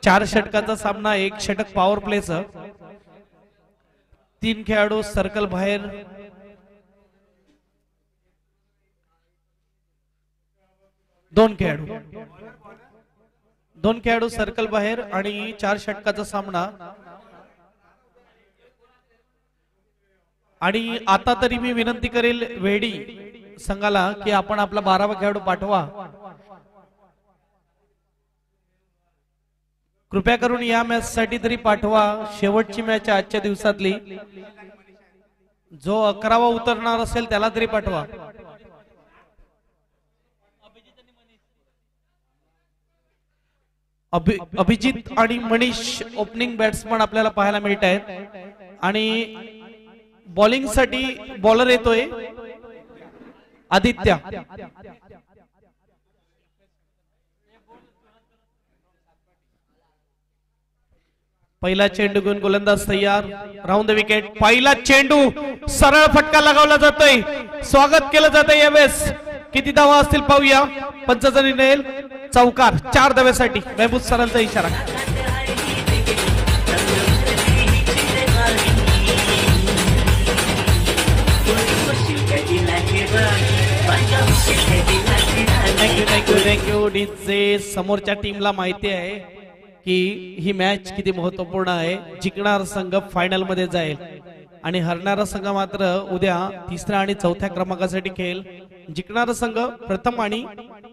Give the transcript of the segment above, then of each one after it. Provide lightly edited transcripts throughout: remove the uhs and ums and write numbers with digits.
4 षटकाचा सामना, 1 षटक पॉवर प्लेचं. 3 खेळाडू सर्कल बाहेर. दोन खेळाडू सर्कल बाहेर आणि 4 षटकाचा सामना. आणि आता तरी मी विनंती करेल वेडी संघाला की आपण आपला 12वा खेळाडू पाठवा. कृपया करून या मॅच साठी तरी पाठवा. शेवटची मॅच आजच्या दिवसातली. जो 11वा उतरणार असेल त्याला तरी पाठवा. अभिजित आणि मनीष ओपनिंग बॅट्समन आपल्याला पाहायला मिळत आहेत. आणि बॉलिंग साठी बॉलर येतोय आदित्य. पहिला चेंडू घेऊन गोलंदाज तयार. Round the wicket. पहिला चेंडू सरळ फटका लगावला जातोय. स्वागत केलं जातंय यावेळेस. किती धावा असतील पाहूया. पंचाचा निर्णय. चौकार. 4 धाव्यासाठी महबूब सरांचा इशारा. थँक्यू. डीजे समोरच्या टीमला माहिती आहे की ही मॅच किती महत्वपूर्ण आहे. जिंकणार संघ फायनल मध्ये जाईल आणि हरणारा संघ मात्र उद्या 3ऱ्या आणि 4थ्या क्रमांकासाठी खेळेल. जिंकणारा संघ प्रथम आणि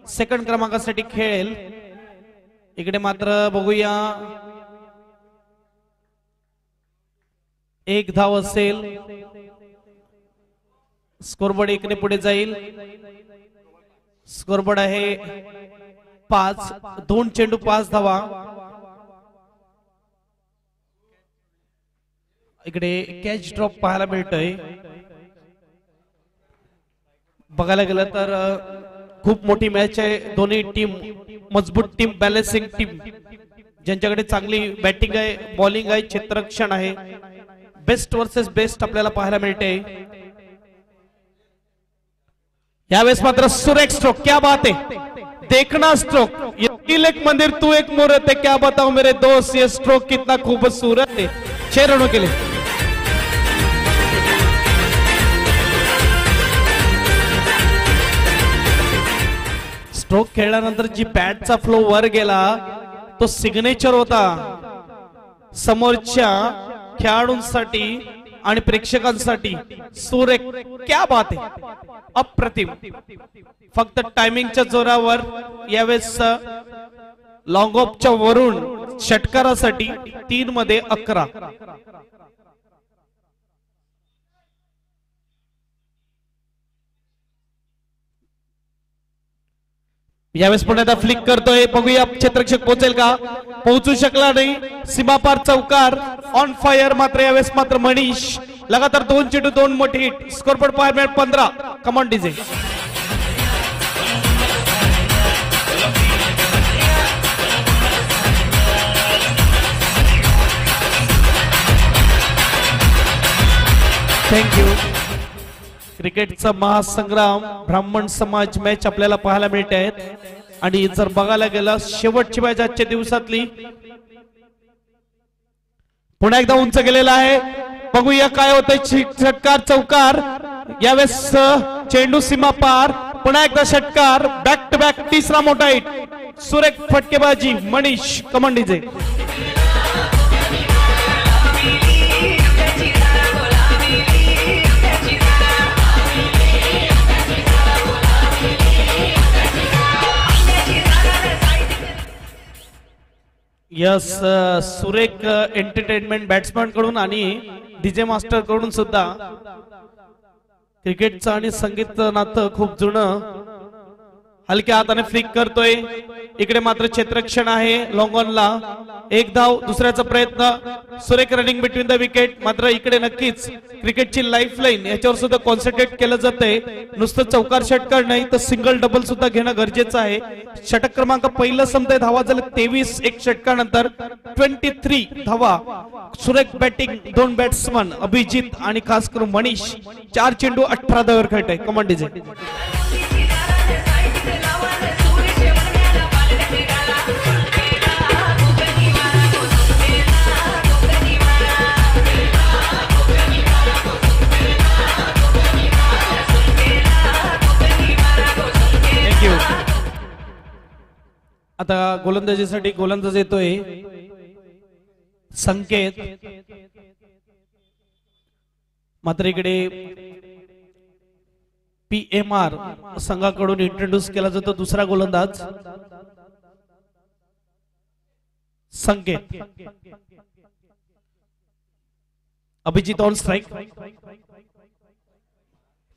सेकंड क्रमांकासाठी खेळेल. इकडे मात्र बघूया 1 धाव असेल. स्कोरबोर्ड 1 ने पुढे जाईल. स्कोरबोर्ड आहे 5. 2 चेंडू 5 धावा. इकडे कॅच ड्रॉप पाहायला मिळतोय. बघायला गेलं तर खूप मोठी मॅच आहे. दोन्ही टीम मजबूत टीम, बॅलन्सिंग टीम, ज्यांच्याकडे चांगली बॅटिंग आहे, बॉलिंग आहे, क्षेत्ररक्षण आहे. बेस्ट वर्सेस बेस्ट आपल्याला पाहायला मिळते. यावेळेस मात्र सुरेख स्ट्रोक. क्या बात है. देखना स्ट्रोक. ये एक मंदिर तू एक मूर्त है. क्या बताऊं मेरे दोस्त ये स्ट्रोक कितना खूबसूरत है. 6 रनों के लिए. स्ट्रोक खेळल्यानंतर जी बॅटचा फ्लो वर गेला तो सिग्नेचर होता समोरच्या खेळाडूंसाठी आणि प्रेक्षकांसाठी. सुरेख. क्या बात आहे. अप्रतिम. फक्त टायमिंगच्या जोरावर यावेळेस लॉंग ऑफच्या वरून षटकारासाठी 3 मध्ये 11. यावेळेस पुण्याचा फ्लिक करतोय. बघूया क्षेत्ररक्षक पोहोचेल का. पोहोचू शकला नाही. सीमापार चौकार. ऑन फायर मात्र यावेळेस मात्र मनीष. लगातार 2 चेंडू 2 मोठे हिट. स्कोरबोर्ड पाहायला मिळेल 15. Come on DJ. थँक्यू. क्रिकेटचा महासंग्राम ब्राह्मण समाज मॅच आपल्याला पाहायला मिळते आहेत. आणि जर बघायला गेलं शेवटची मॅच आजच्या दिवसातली पुन्हा एकदा उंच गेलेला आहे. बघूया काय होतंय. षटकार चौकार. यावेळेस चेंडू सीमा पार. पुन्हा एकदा षटकार. बॅक टू बॅक 3रा मोठा हिट. सुरेख फटकेबाजी मनीष. Come on DJ. यस. सुरेख एंटरटेनमेंट बॅट्समॅन कडून आणि डीजे मास्टर कडून सुद्धा क्रिकेटचं आणि संगीत नातं खूप जुनं. हलक्या हाताने फ्लिक करतोय. इकडे मात्र क्षेत्ररक्षण आहे लॉंग ऑनला. 1 धाव. दुसऱ्याचा प्रयत्न. सुरेख रनिंग बिटवीन द विकेट. मात्र इकडे नक्कीच क्रिकेटची लाईफ लाईन याच्यावर सुद्धा कॉन्सन्ट्रेट केलं जातंय. नुसतं चौकार षटकार नाही तर सिंगल डबल सुद्धा घेणं गरजेचं आहे. षटक क्रमांक पहिलं संपतंय. धावा झाले 23. 1 षटकानंतर 23 धावा. सुरेख बॅटिंग. 2 बॅट्समन अभिजित आणि खास करून मनीष. 4 चेंडू 18 धावांवर खेळतोय. Command DJ. आता गोलंदाजीसाठी गोलंदाज येतोय संकेत, मात्र इकडे PMR संघाकडून इंट्रोड्यूस केला जातो दुसरा गोलंदाज संकेत. Abhijit on strike.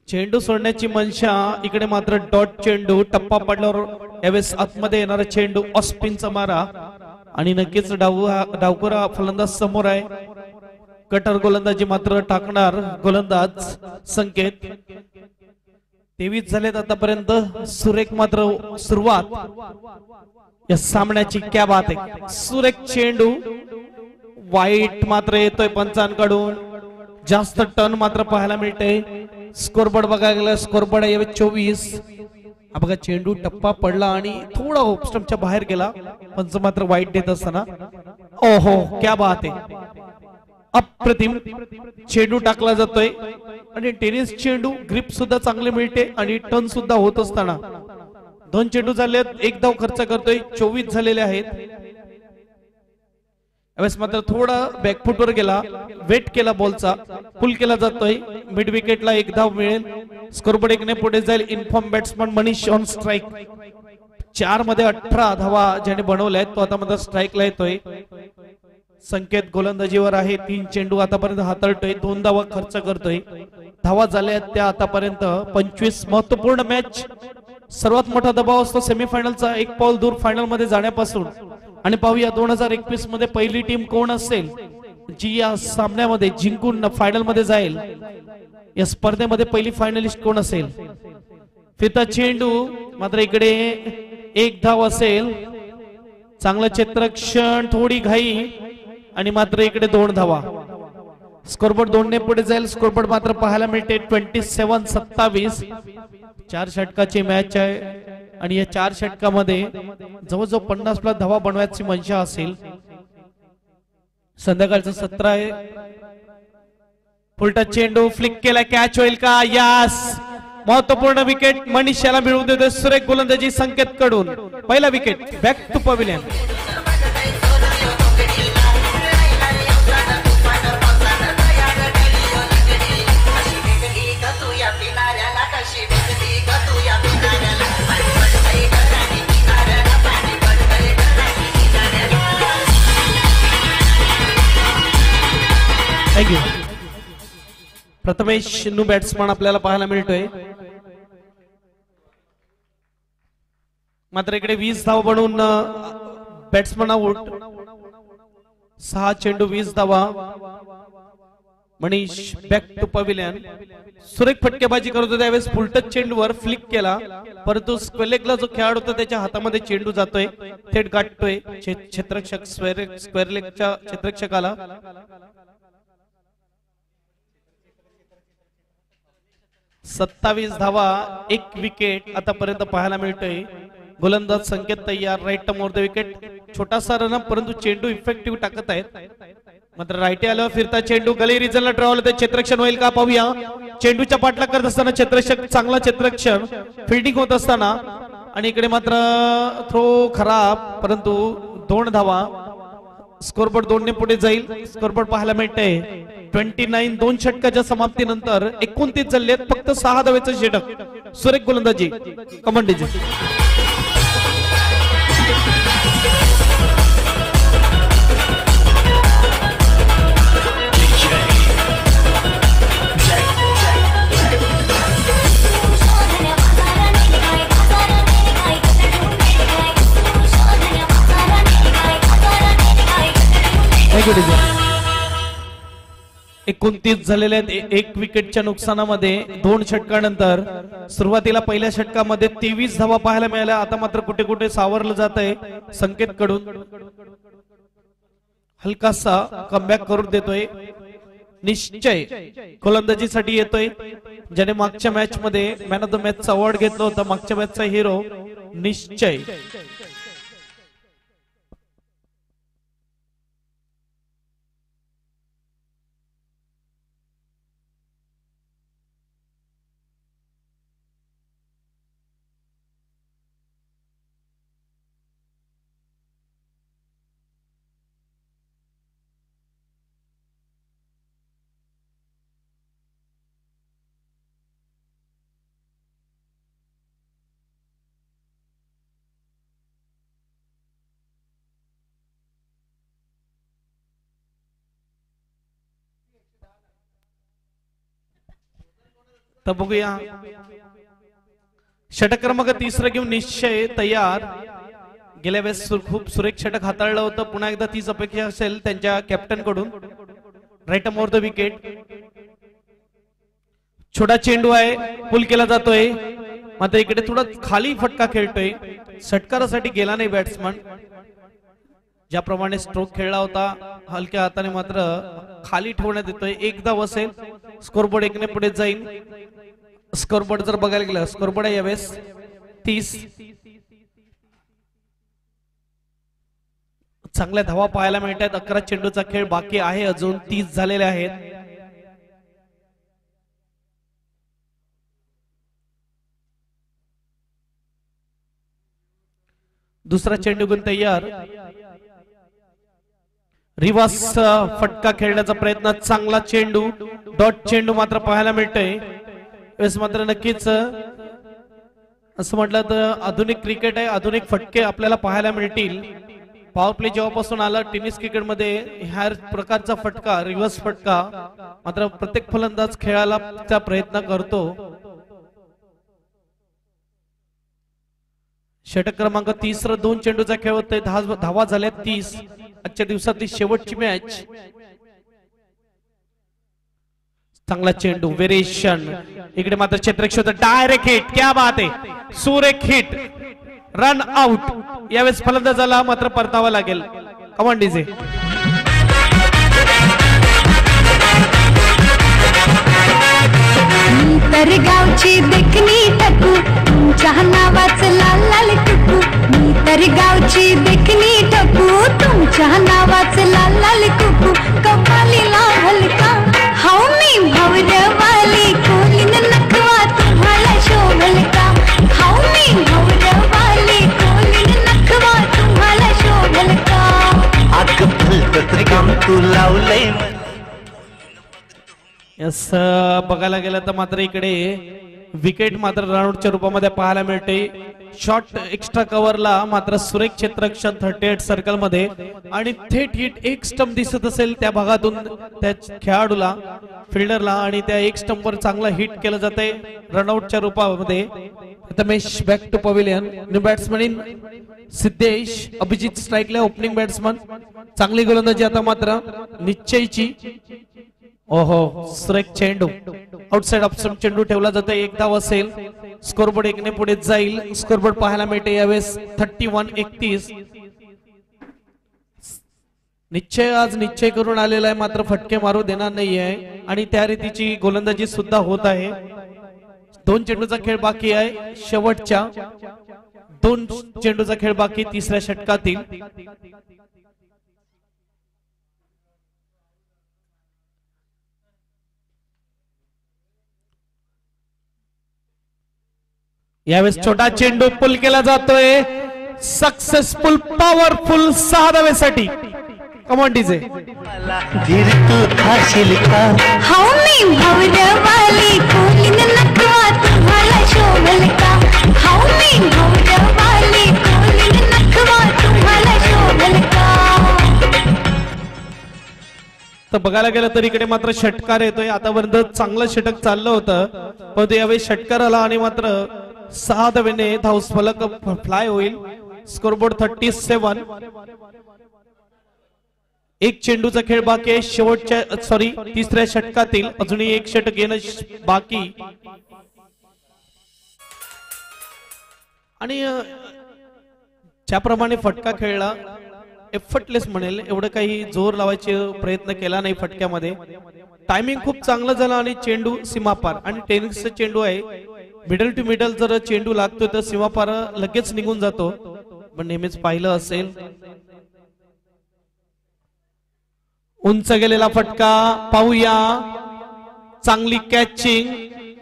चेंडू सोडण्याची मनशा, इकडे मात्र डॉट चेंडू, टप्पा पडल्यावर यावेळेस आतमध्ये येणारा चेंडू ऑस्पिनचा मारा आणि नक्कीच डावखुरा फलंदाज समोर आहे. कटर गोलंदाजी मात्र टाकणार गोलंदाज संकेत. 23 झालेत आतापर्यंत. सुरेख मात्र सुरुवात या सामन्याची. क्या बात आहे. सुरेख चेंडू वाईट मात्र येतोय पंचांकडून. जास्त टर्न मात्र पाहायला मिळते. स्कोरबोर्ड बघायला गेला, स्कोरबोर्ड आहे 24. हा बघा चेंडू टप्पा पडला आणि थोडा स्टंपच्या बाहेर गेला. पंच मात्र वाईट देत असताना ओहो क्या बात आहे. अप्रतिम चेंडू टाकला जातोय आणि टेनिस चेंडू ग्रिप सुद्धा चांगली मिळते आणि टर्न सुद्धा होत असताना. 2 चेंडू झालेत, 1 धाव खर्च करतोय. 24 झालेले आहेत. यावेळेस मात्र थोडा बॅकफुटवर गेला, वेट केला बॉलचा, पुल केला जातोय. मिड विकेटला 1 धाव मिळेल. स्कोरबोर्ड 1 ने पुढे जाईल. Inform batsman Manish on strike. 4 मध्ये 18 धावा ज्याने बनवल्या आहेत तो आता मात्र स्ट्राइकला येतोय. संकेत गोलंदाजीवर आहे. 3 चेंडू आतापर्यंत हाताळतोय. 2 धावा खर्च करतोय. धावा झाल्या त्या आतापर्यंत 25. महत्वपूर्ण मॅच. सर्वात मोठा दबाव असतो सेमीफायनलचा, 1 पाऊल दूर फायनल मध्ये जाण्यापासून. आणि पाहूया 2021 मध्ये पहिली टीम कोण असेल जी या सामन्यामध्ये जिंकून फायनल मध्ये जाईल. या स्पर्धेमध्ये पहिली फायनलिस्ट कोण असेल. फिरता चेंडू मात्र इकडे 1 धाव असेल. चांगलं क्षेत्ररक्षण, थोडी घाई आणि मात्र इकडे 2 धावा. स्कोरबोर्ड 2 ने पुढे जाईल. स्कोरबोर्ड मात्र पाहायला मिळते 27-27. 4 षटकाची मॅच आहे आणि या 4 षटकामध्ये जवळजवळ 50 धावा बनवायची मनशा असेल. संध्याकाळचं सत्र आहे. फुलटा चेंडू फ्लिक केला, कॅच होईल का. यास महत्वपूर्ण विकेट मनीषाला मिळवून देतोय सुरेख गोलंदाजी संकेत कडून. पहिला wicket. Back to pavilion. Thank you. Prathamesh new batsman आपल्याला पाहायला मिळतोय. मात्र इकडे 20 धावा बनवून बॅट्समन आउट. 6 चेंडू 20 धावा. Manish back to pavilion. सुरेख फटकेबाजी करत होता. त्यावेळेस फुलटच चेंडूवर फ्लिक केला, परंतु स्क्वेअरलेगला जो खेळाडू होता त्याच्या हातामध्ये चेंडू जातोय, थेट गाठतोय क्षेत्ररक्षक स्क्वेअरलेगच्या क्षेत्ररक्षकाला. 27 धावा, 1 विकेट आतापर्यंत पाहायला मिळतोय. गोलंदाज संकेत तयार. Right arm over the wicket. छोटासा रन परंतु चेंडू इफेक्टिव्ह टाकत आहेत. मात्र राईटी आलं. फिरता चेंडू गली रिजनला ड्रॉ. क्षेत्ररक्षण होईल का पाहूया. चेंडूच्या पाठलाग करत असताना क्षेत्ररक्षक चांगला क्षेत्ररक्षण, फिल्डिंग होत असताना आणि इकडे मात्र थ्रो खराब, परंतु 2 धावा. स्कोरबोर्ड 2 ने पुढे जाईल. स्कोरबोर्ड पाहायला मिळते 29. 2 षटकाच्या समाप्तीनंतर 29 झालेत. फक्त 6 धावेचं षटक. सुरेख गोलंदाजी कमांडीजी. थँक्यू. 29 झालेले आहेत 1 विकेटच्या नुकसानामध्ये 2 षटकानंतर. सुरुवातीला पहिल्या षटकामध्ये 23 धावा पाहायला मिळाल्या. आता मात्र कुठे कुठे सावरलं जात आहे संकेत कडून. हलकासा कमबॅक करून देतोय. निश्चय गोलंदाजीसाठी येतोय, ज्याने मागच्या मॅच मध्ये मॅन ऑफ द मॅचचा अवॉर्ड घेतला होता. मागच्या मॅचचा हिरो निश्चय. तर बघूया षटक क्रमांक 3 घेऊन निश्चय तयार. गेल्या वेळेस खूप सुरेख षटक हाताळलं होतं. पुन्हा एकदा तीच अपेक्षा असेल त्यांच्या कॅप्टन कडून. Right more the wicket. छोटा चेंडू आहे, पुल केला जातोय, मात्र इकडे थोडा खाली फटका खेळतोय. षटकारासाठी गेला नाही बॅट्समन. ज्याप्रमाणे स्ट्रोक खेळला होता हलक्या हाताने मात्र खाली ठेवण्यात येतोय. एकदा बसेल, स्कोरबोर्ड 1 ने पुढे जाईल. स्कोरबोर्ड जर बघायला गेलं, स्कोरबोर्ड आहे यावेळेस 30. चांगल्या धावा पाहायला मिळतात. 11 चेंडूचा खेळ बाकी आहे, अजून 30 झालेले आहेत. दुसरा चेंडू घेऊन तयार. रिवर्स फटका खेळण्याचा प्रयत्न. चांगला चेंडू, डॉट चेंडू मात्र पाहायला मिळतोय. वेळेस मात्र नक्कीच असं म्हटलं तर आधुनिक क्रिकेट आहे. आधुनिक फटके आपल्याला पाहायला मिळतील. पॉवर प्ले जेव्हापासून आला टेनिस क्रिकेटमध्ये ह्या प्रकारचा फटका, रिव्हर्स फटका मात्र प्रत्येक फलंदाज खेळायला प्रयत्न करतो. षटक क्रमांक 3 2 चेंडूचा खेळ होतोय. धावा झाल्या 30. आजच्या दिवसातली शेवटची मॅच. चांगला चेंडू, व्हेरिएशन. इकडे मात्र क्षेत्ररक्षक डायरेक्ट हिट. क्या बात आहे, सुरेख हिट. Run out. यावेळेस फलंदाजाला मात्र परतावा लागेल. कमान डीजे. तर गावची देखणी टकू, तुमच्या नावाचं लाल लाल टुकू. मी तर गावची देखणी टकू, तुमच्या नावाचं लाल लाल कुकू. कपालीला हलका हाव मी भवरवाली, कोलीन नखवा तुम्हाला शोभल का. हाव मी भवरवाली, कोलीन नखवा तुम्हाला शोभल का. आग फुलपत्री काम तू लावलंय. यस, बघायला गेलं तर मात्र इकडे विकेट मात्र रनआउटच्या रूपामध्ये पाहायला मिळते. शॉट एक्स्ट्रा कव्हरला मात्र सुरेख क्षेत्ररक्षण 38 सर्कल मध्ये आणि थेट हिट. एक स्टंप दिसत असेल त्या भागातून त्या खेळाडूला, फिल्डरला, आणि त्या एक स्टंप वर चांगला हिट केलं जाते रनआउटच्या रूपामध्ये. Ramesh back to pavilion. New batsman in Siddhesh. Abhijit स्ट्राईकला ओपनिंग बॅट्समन. चांगली गोलंदाजी आता मात्र निश्चयची. ओहो, सुरेख चेंडू. आउटसाइड ऑप्शन चेंडू ठेवला जातो. एक धाव असेल. स्कोरबोर्ड 1 ने पुढे जाईल. स्कोरबोर्ड पाहायला मिळते यावेळेस 31-31. निश्चय आज निश्चय करून आलेला आहे, मात्र फटके मारू देणार नाहीये आणि त्या रीतीची गोलंदाजी सुद्धा होत आहे. 2 चेंडूचा खेळ बाकी आहे. शेवटच्या 2 चेंडूचा खेळ बाकी तिसऱ्या षटकातील. यावेळेस छोटा चेंडू पुल केला जातोय. सक्सेसफुल, पॉवरफुल 6 धावेसाठी. Come on DJ. धीर तू खाशील का. हाव मी भवरवाली, कोलीन नखवा तुम्हाला शोभल का. हाव मी भवरवाली, कोलीन नखवा तुम्हाला शोभल का. तर बघायला गेलं तर इकडे मात्र षटकार येतोय. आतापर्यंत चांगलं षटक चाललं होतं, पण यावेळी षटकार आला आणि मात्र 6 धावेने धावफलक फ्लाय होईल. स्कोरबोर्ड 37. एक चेंडूचा खेळ बाकी आहे शेवटच्या तिसऱ्या षटकातील. अजूनही एक षटक येणं बाकी. आणि ज्याप्रमाणे फटका खेळला, एफर्टलेस म्हणेल, एवढं काही जोर लावायचे प्रयत्न केला नाही फटक्यामध्ये. टायमिंग खूप चांगलं झालं आणि चेंडू सीमापार. आणि टेनिसचा चेंडू आहे, मिडल टू मिडल जर चेंडू लागतो तर सीमापार लगेच निघून जातो. पण नेहमीच पाहिलं असेल, उंच गेलेला फटका पाहूया. चांगली कॅचिंग.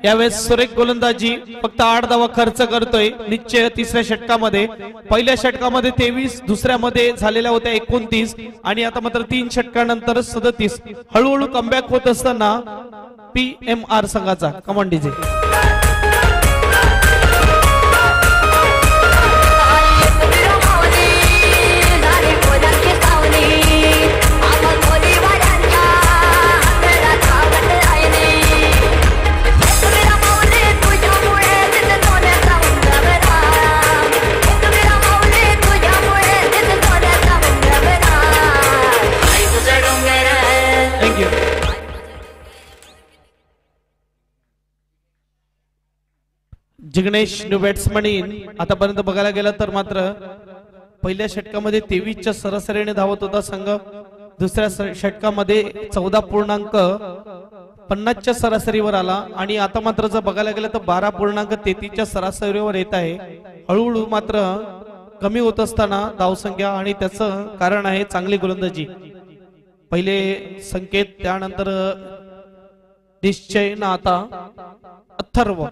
यावेळेस सुरेख गोलंदाजी. फक्त 8 धावा खर्च करतोय निश्चय तिसऱ्या षटकामध्ये. पहिल्या षटकामध्ये 23, दुसऱ्यामध्ये झालेल्या होत्या 29 आणि आता मात्र 3 षटकानंतर 37. हळूहळू कमबॅक होत असताना PMR संघाचा. Command DJ. Jignesh new batsman in. आतापर्यंत बघायला गेलं तर मात्र पहिल्या षटकामध्ये 23च्या सरासरीने धावत होता संघ. दुसऱ्या षटकामध्ये 14.50च्या सरासरीवर आला आणि आता मात्र जर बघायला गेलं तर 12.33च्या सरासरीवर येत आहे. हळूहळू मात्र कमी होत असताना धावसंख्या आणि त्याचं कारण आहे चांगली गोलंदाजी. पहिले संकेत त्यानंतर निश्चय ना आता अथर्व.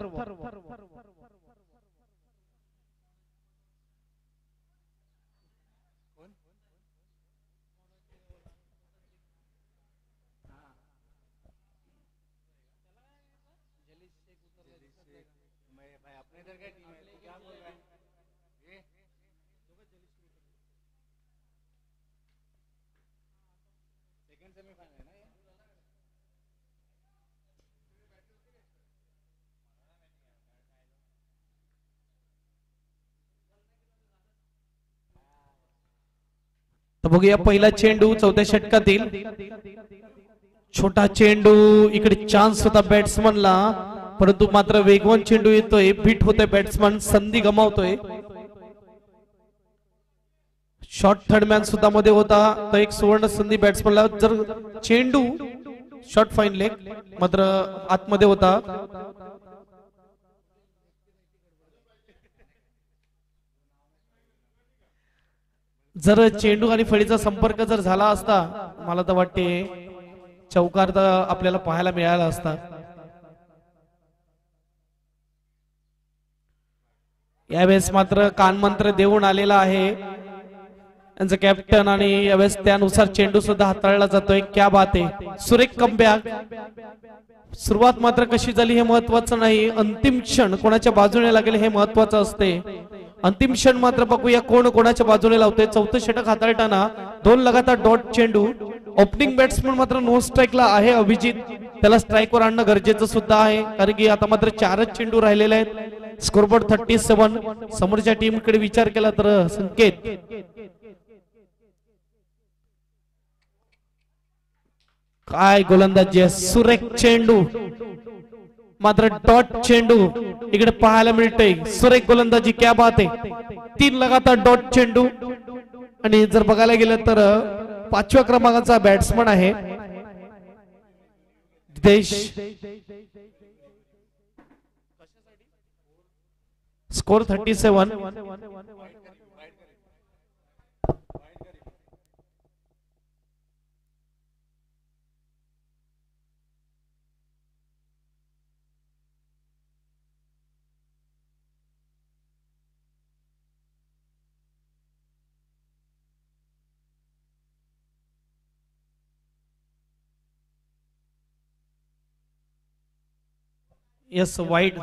तर बघूया पहिला चेंडू चौथ्या षटकातील. छोटा चेंडू इकडे चान्स होता बॅट्समनला, परंतु मात्र वेगवान चेंडू येतोय. बीट होतोय बॅट्समन, संधी गमावतोय. शॉर्ट थर्ड मॅन सुद्धा मध्ये होता, तर एक सुवर्ण संधी बॅट्समनला. जर चेंडू शॉर्ट फाईन लेग मात्र आतमध्ये होता. जर चेंडू आणि फळीचा संपर्क जर झाला असता मला तर वाटते चौकार तर आपल्याला पाहायला मिळाला असता. यावेळेस मात्र कानमंत्र देऊन आलेला आहे यांचं कॅप्टन आणि यावेळेस त्यानुसार चेंडू सुद्धा हाताळला जातोय. क्या बात आहे, सुरेख कमबॅक. सुरुवात मात्र कशी झाली हे महत्वाचं नाही, अंतिम क्षण कोणाच्या बाजूने लागेल हे महत्वाचं असते. अंतिम क्षण मात्र बघूया कोण कोणाच्या बाजूने लावतोय. चौथं षटक हाताळताना 2 लगातार डॉट चेंडू. ओपनिंग बॅट्समन मात्र नो स्ट्राईकला आहे अभिजित, त्याला स्ट्राईकवर आणणं गरजेचं सुद्धा आहे, कारण की आता मात्र 4च चेंडू राहिलेले आहेत. स्कोरबोर्ड 37. समोरच्या टीम कडे विचार केला तर संकेत काय गोलंदाजी आहे. सुरेख चेंडू मात्र डॉट चेंडू इकडे पाहायला मिळतोय. सुरेख गोलंदाजी, क्या बात आहे. 3 लगातार डॉट चेंडू. आणि जर बघायला गेलं तर 5व्या क्रमांकाचा बॅट्समन आहे देश. स्कोर 37. Yes wide.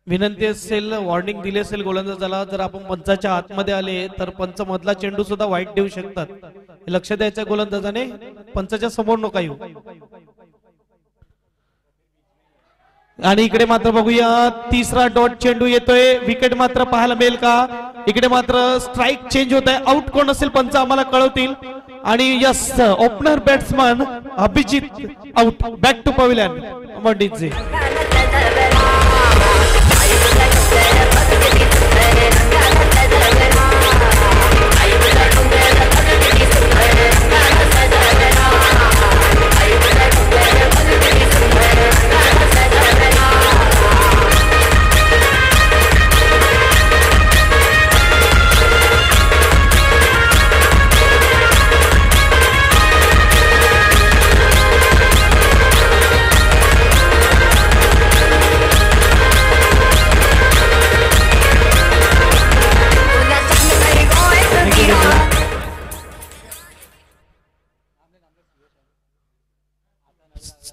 विनंती असेल, वॉर्निंग दिली असेल गोलंदाजाला, जर आपण पंचाच्या आतमध्ये आले तर पंच मधला चेंडू सुद्धा वाईट देऊ शकतात. लक्ष द्यायचं गोलंदाजाने, पंचाच्या समोर नका येऊ. आणि इकडे मात्र बघूया 3रा डॉट चेंडू येतोय. विकेट मात्र पाहायला मिळेल का. इकडे मात्र स्ट्राईक चेंज होत आहे. आउट कोण असेल पंच आम्हाला कळवतील. आणि yes, opener batsman Abhijit out. Back to pavilion मंडीचे.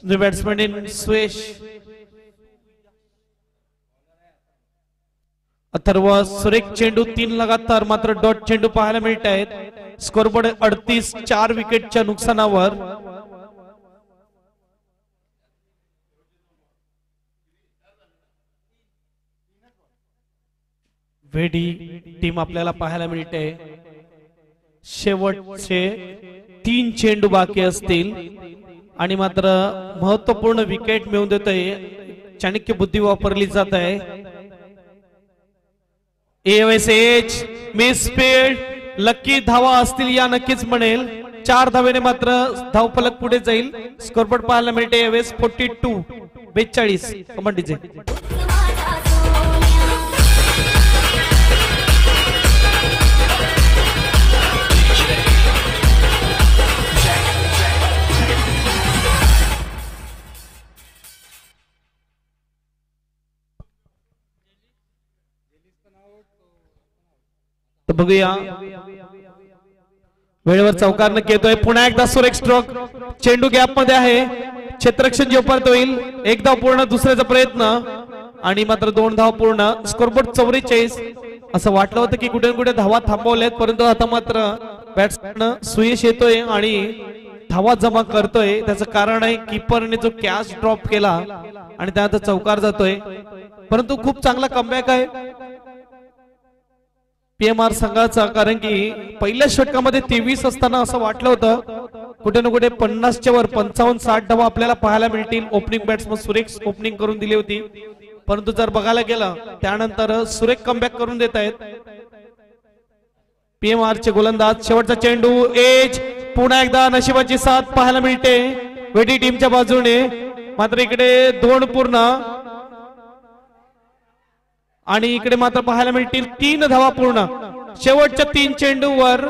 New batsman in Suyash. Atharva. सुरेख चेंडू 3 लगातार मात्र डॉट चेंडू पाहायला मिळत आहेत. स्कोरबोर्ड 38. 4 विकेटच्या नुकसानावर. वेडी टीम आपल्याला पाहायला मिळते. शेवटचे 3 चेंडू बाकी असतील आणि मात्र महत्वपूर्ण विकेट मिळवून देतोय, चाणक्य बुद्धी वापरली जात आहे। एएसएच मिस स्पीड, लकी धावा असतील या नक्कीच म्हणेल। 4 धावेने मात्र धावफलक पुढे जाईल। स्कोरबोर्ड पाहायला मिळते एवेस 42-42 कमांडीचे। तर बघूया वेळेवर चौकार नक्की येतोय। पुन्हा एकदा सुरेख स्ट्रोक, चेंडू गॅप मध्ये आहे, क्षेत्ररक्षण जोपर्यंत होईल। 1 धाव पूर्ण, दुसऱ्याचा प्रयत्न आणि मात्र 2 धाव पूर्ण। स्कोरबोर्ड 44। असं वाटलं होतं की कुठे कुठे धावा थांबवल्यात, परंतु आता मात्र बॅट्समॅन सुयश येतोय आणि धावा जमा करतोय। त्याचं कारण आहे कीपरने जो कॅच ड्रॉप केला आणि त्यानंतर चौकार जातोय, परंतु खूप चांगला कमबॅक आहे पीएमआर संघाचा। कारण की पहिल्या षटकामध्ये 23 असताना असं वाटलं होतं कुठे ना कुठे 50च्या वर 55-60 धावा आपल्याला पाहायला मिळतील। ओपनिंग बॅट्समन सुरेख ओपनिंग करून दिली होती, परंतु जर बघायला गेलं त्यानंतर सुरेख कमबॅक करून देत आहेत पीएमआर चे गोलंदाज। शेवटचा चेंडू एज, पुन्हा एकदा नशिबाची साथ पाहायला मिळते वेटी टीमच्या बाजूने। मात्र इकडे 2 पूर्ण आणि इकडे मात्र पाहायला मिळतील 3 धावा पूर्ण। शेवटच्या 3 चेंडूवर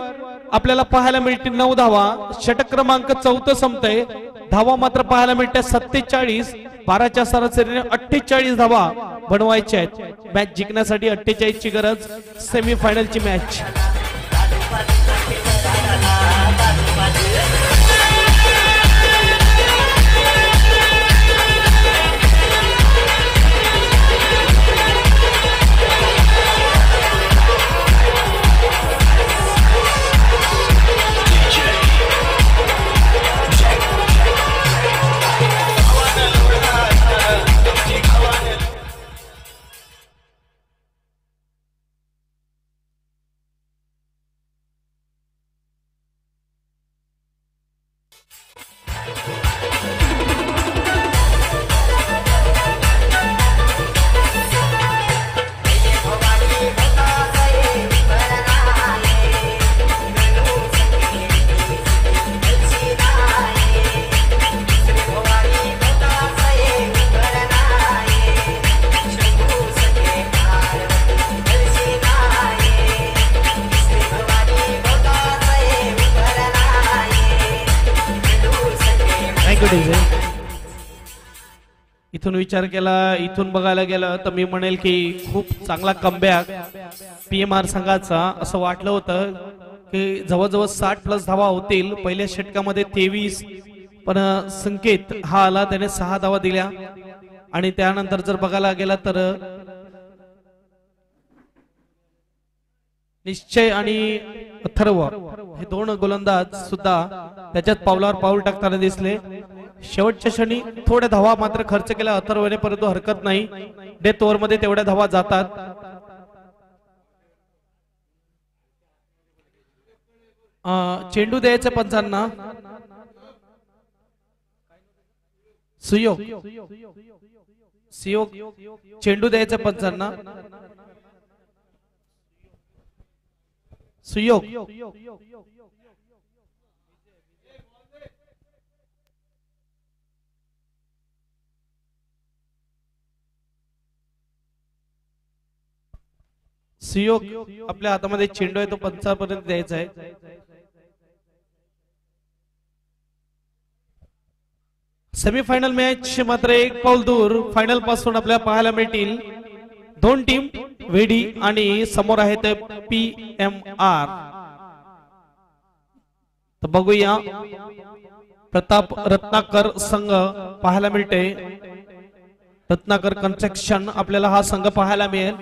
आपल्याला पाहायला मिळतील 9 धावा। षटक क्रमांक 4 संपतंय, धावा मात्र पाहायला मिळते 47। 12च्या सरासरीने 48 धावा बनवायच्या आहेत। मॅच जिंकण्यासाठी 48 ची गरज, सेमीफायनलची मॅच। इथून विचार केला, इथून बघायला गेलं तर मी म्हणेल की खूप चांगला कमबॅक पीएमआर संघाचा। असं वाटलं होतं की जवळजवळ 60+ धावा होतील पहिल्या षटकामध्ये 23, पण संकेत हा आला, त्याने 6 धावा दिल्या। आणि त्यानंतर जर बघायला गेला तर निश्चय आणि अथर्व हे 2 गोलंदाज सुद्धा त्याच्यात पावलावर पाऊल टाकताना दिसले। शेवटच्या क्षणी थोड्या धावा मात्र खर्च केला अथर्वने, परंतु हरकत नाही, डेथ ओव्हर मध्ये तेवढ्या धावा जातात। चेंडू द्यायचे पंचांना, सुयोग चेंडू द्यायचे पंचांना, सुयोग सुयोग आपल्या हातामध्ये चेंडू आहे तो पंचापर्यंत द्यायचा आहे। सेमीफायनल मॅच मात्र 1 पाऊल दूर फायनल पासून आपल्याला पाहायला मिळतील 2 टीम वेडी आणि समोर आहेत पीएमआर। तर बघूया प्रताप रत्नाकर संघ पाहायला मिळते, रत्नाकर कन्स्ट्रक्शन आपल्याला हा संघ पाहायला मिळेल।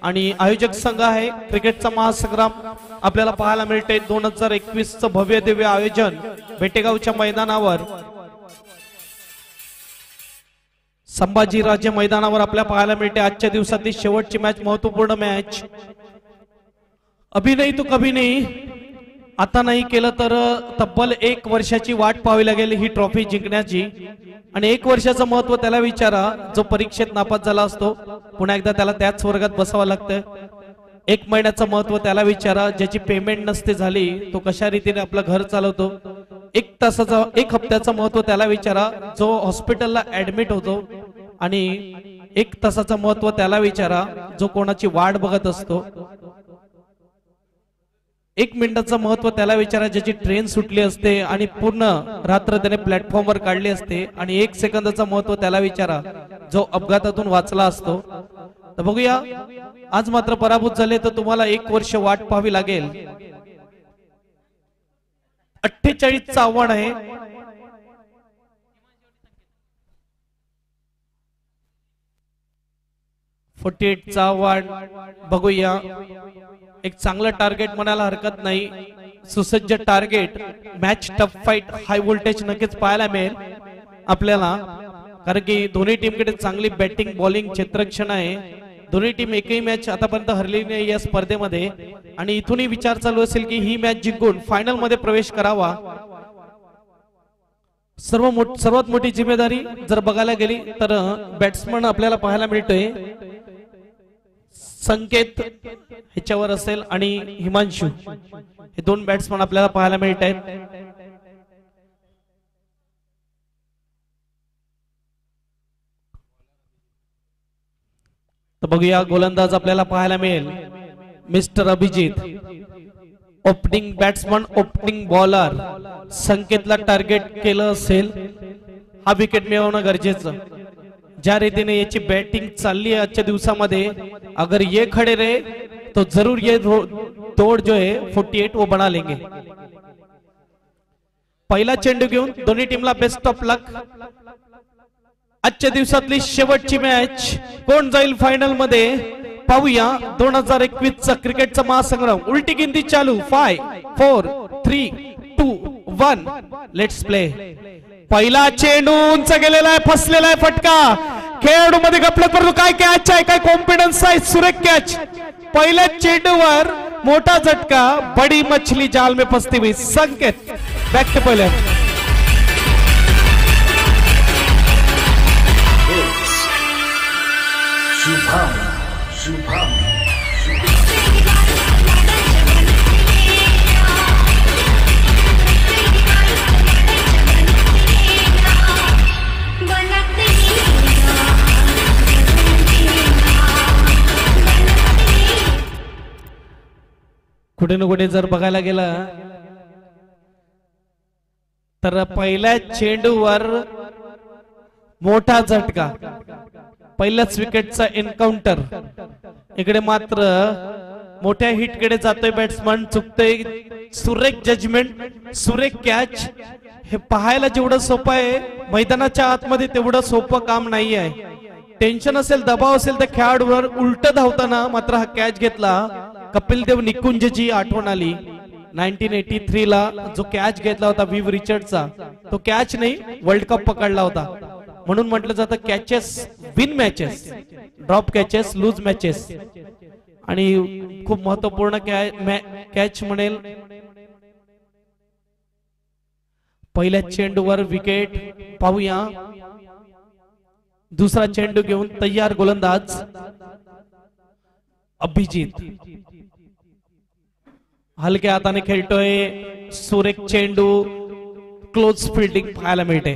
आणि आयोजक संघ आहे क्रिकेटचा महासंग्राम आपल्याला पाहायला मिळते। 2021 चं भव्य दिव्य आयोजन बेटेगावच्या मैदानावर, संभाजीराजे मैदानावर आपल्याला पाहायला मिळते। आजच्या दिवसातली शेवटची मॅच, महत्वपूर्ण मॅच, अभी नहीं तो कभी नहीं आता नाही केलं तर तब्बल 1 वर्षाची वाट पाहावी लागेल ही ट्रॉफी जिंकण्याची. आणि 1 वर्षाचं महत्व त्याला विचारा जो परीक्षेत नापास झाला असतो, पुन्हा एकदा त्याला त्याच वर्गात बसावं लागतं. 1 महिन्याचं महत्व त्याला विचारा ज्याची पेमेंट नसते झाली तो कशा रीतीने आपलं घर चालवतो. 1 हप्त्याचं महत्व त्याला विचारा जो हॉस्पिटलला ऍडमिट होतो. आणि 1 तासाचं महत्व त्याला विचारा जो कोणाची वाट बघत असतो. 1 मिनिटाचं महत्व त्याला विचारा ज्याची ट्रेन सुटली असते आणि पूर्ण रात्र त्याने प्लॅटफॉर्मवर काढली असते. आणि 1 सेकंदाचं महत्व त्याला विचारा जो अपघातातून वाचला असतो. तर बघूया, आज मात्र पराभूत झाले तर तुम्हाला 1 वर्ष वाट पाहावी लागेल. 48चं आव्हान आहे. चं आव्हान बघूया. एक चांगलं टार्गेट म्हणायला हरकत नाही. सुसज्ज target, match tough fight, high voltage नक्कीच पाहायला मिळेल आपल्याला. कारण की दोन्ही टीमकडे चांगली बॅटिंग बॉलिंग क्षेत्ररक्षण आहे. दोन्ही टीम एकही मॅच आतापर्यंत हरली नाही या स्पर्धेमध्ये. आणि इथूनही विचार चालू असेल की ही मॅच जिंकून फायनल मध्ये प्रवेश करावा. सर्वात मोठी जिम्मेदारी जर बघायला गेली तर बॅट्समन आपल्याला पाहायला मिळतोय. संकेत ह्याच्यावर असेल आणि हिमांशु, हे 2 बॅट्समन आपल्याला पाहायला मिळत आहेत. तर बघूया, गोलंदाज आपल्याला पाहायला मिळेल mister Abhijit. Opening batsman, opening bowler संकेतला टार्गेट केलं असेल. हा विकेट मिळवणं गरजेचं. ज्या रीतीने याची बॅटिंग चालली आहे आजच्या दिवसामध्ये, अगर ये खड़े रहे तो जरूर ये तोड़ जो है 48 वो बना लेंगे. पहिला चेंडू घेऊन दोन्ही टीमला बेस्ट ऑफ लक. आजच्या दिवसातली शेवटची मॅच कोण जाईल फायनल मध्ये पाहूया. 2021 चा क्रिकेटचा महासंग्राम. उलटी गिनती चालू. 5 4 3 2 1 लेट्स प्ले. पहिला चेंडू उंच गेलेला आहे, फसलेला आहे फटका. खेळाडू मध्ये गपलत परंतु काय कॅच आहे, काय कॉन्फिडन्स आहे, सुरेख कॅच. पहिल्या चेंडूवर मोठा झटका, बडी मछली जाल में फसती हुई. संकेत बॅक टू पहिले. कुठे ना कुठे जर बघायला गेलं तर पहिल्या चेंडूवर मोठा झटका, पहिल्याच विकेटचा एन्काउंटर. इकडे मात्र मोठ्या हिट कडे जातोय बॅट्समन, चुकतोय. सुरेख जजमेंट, सुरेख कॅच. हे पाहायला जेवढं सोपं आहे मैदानाच्या आतमध्ये तेवढं सोपं काम नाही आहे. टेन्शन असेल, दबाव असेल तर खेळाडूवर उलट धावताना मात्र हा कॅच घेतला. कपिल देव निकुंजची आठवण आली. 1983 ला जो कॅच घेतला होता विव रिचर्डचा, तो कॅच नाही वर्ल्ड कप पकडला होता. म्हणून म्हटलं जातं catches win matches, drop catches lose matches. आणि खूप महत्वपूर्ण कॅच म्हणेल. पहिल्या चेंडूवर विकेट पाहूया. दुसरा चेंडू घेऊन तयार गोलंदाज अभिजित. हलक्या हाताने खेळतोय. सुरेख चेंडू, क्लोज फिल्डिंग पाहायला मिळते.